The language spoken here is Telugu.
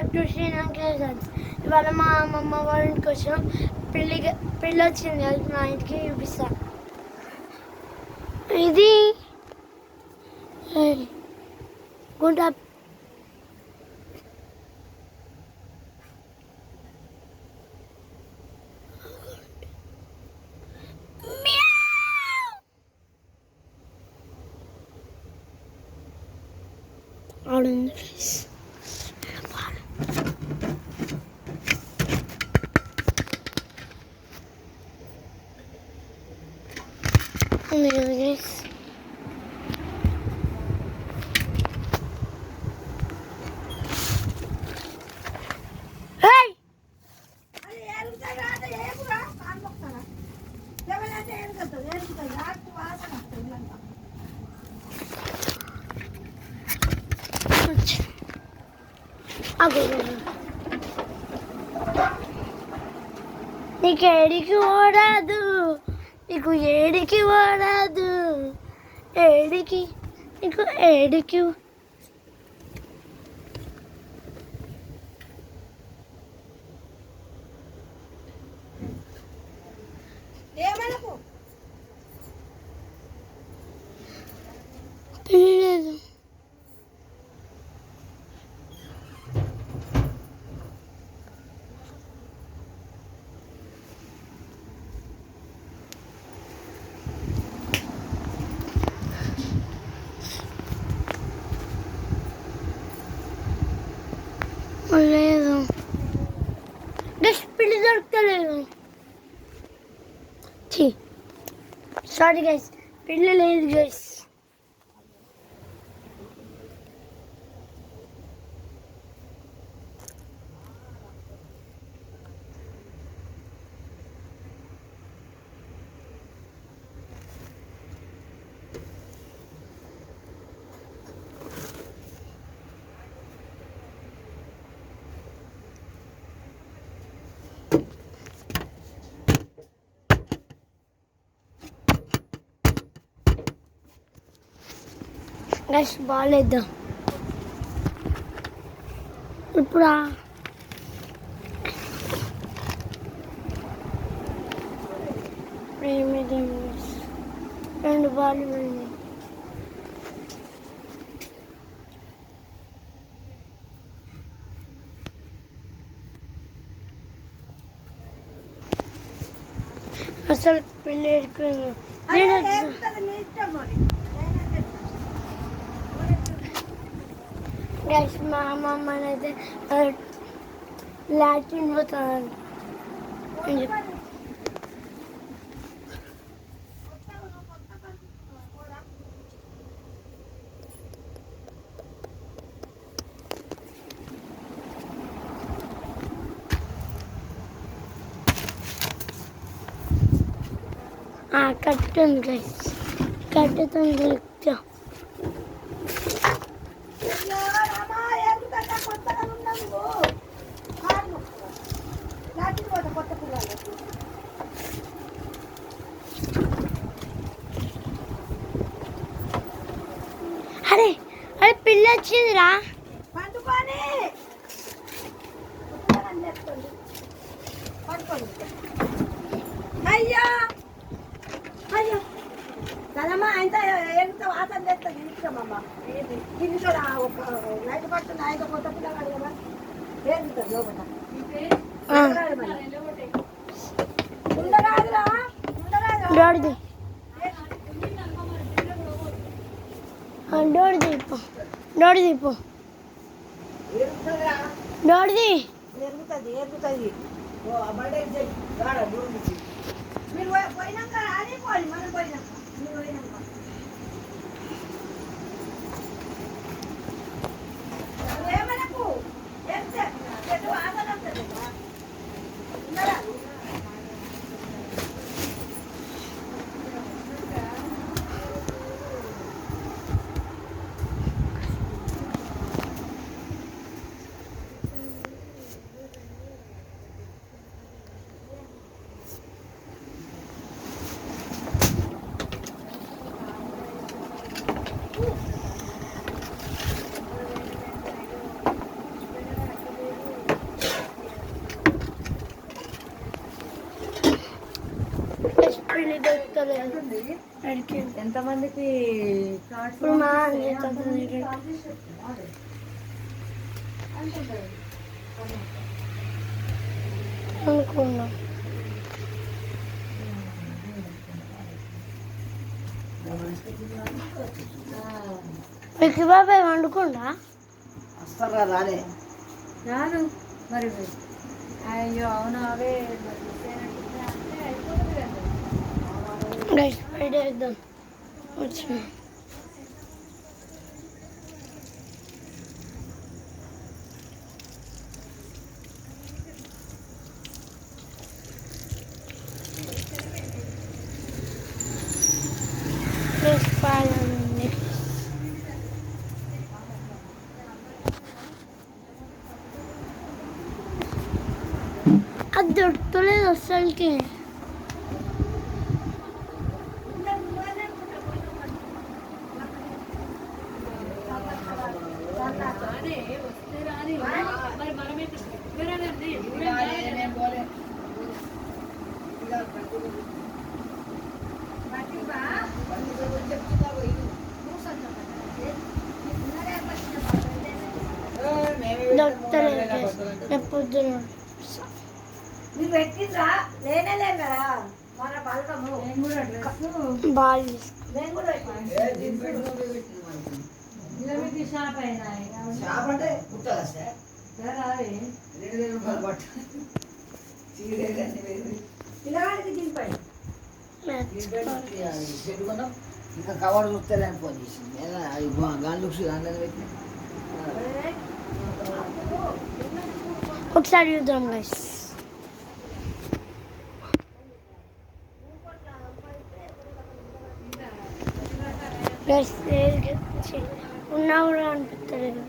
Back to Sri Lanka. ఇవాళ మా అమ్మమ్మ వాళ్ళ ఇంటికి వచ్చాం. పెళ్ళి వచ్చింది, అది మా ఇంటికి చూపిస్తా. ఇది గుంట ఆడుంది నీకు ఏడికి ఓడదు, నీకు ఏడికి ఓడదు, ఏడికి నీకు ఏడికి తెలియలేదు. లేదు, పిల్లి దొరకలేదు. సారీ గైస్, పిల్లి లేదు గైస్. గైస్ బాగాలేదు ఇప్పుడు. రెండు బాల్ పోయింది. అసలు పిల్లి ఎడుకున్నాను. గైస్ మా అమ్మమ్మ అయితే లాట్రిన్ పోతానంట. కట్టుంది గైస్, కట్టుతుంది. అరే అరే పిల్ల వచ్చిందిరా. అయ్యా అయ్యో కదమ్మా ఆయన ఎంత వాసన చేస్తుంది ఇష్టమమ్మా. తింటాడా ఒక నైట్ పడుతుంది, ఆయన కొత్త పిల్లగాడు కదా ఏడుతుంది లోపల. ఉండరాదురా డోర్ దీపం, డోర్ దీపం, డోర్ దీ. ఎరుగుతుంది ఎరుగుతుంది. మీరు పోయినాక అదే పోయి, మనం పోయినాక మీరు పోయినాక ఏమనకు చెట్టు ఆసన వస్తుంది. మళ్ళీ దొరుకుతలేదు ఉంది. అడిగి ఎంతమందికి కార్డ్స్ ఇప్పుడు మా పంపిస్తే అంజలి అంతమందికి తాత కాల్ చేసి చెప్తున్నా. అదే. అంటుంటది. అనుకున్నాం. విక్కీ బాబాయ్ వండుకుండా వస్తారా రాలే రాను మరి అయ్యో అవును అవే మరి చేసినట్టుంది అంటే అయిపోతుంది కదా. గైస్ ఫ్రైడే వేద్దాం వచ్చిన పాలండి అది దొరుకుతలేదు అసలుకి. దొరుకుతలేదు guys. రేపు పొద్దున మీరు పెట్టిండ్రా లేనే లేదు కదా మన పలకము. నేను కూడా డ్రెస్ బాల్ నేను కూడా కిలోమీటర్ షాప్ అయినా షాప్ అంటే కుట్టాలా సార్ రావి 2000 రూపాయలు పట్టు చీరేదండి పిల్లవాడికి దింపండి. పెట్టుకున్నాం ఇంకా కవర్ చూస్తలేని ఫోన్ చేసింది అది గాలి లుక్స్ అందరిని పెట్టి ఒకసారి చూద్దాం గైస్. గైస్ ఉన్నా కూడా అనిపిస్తలేదు.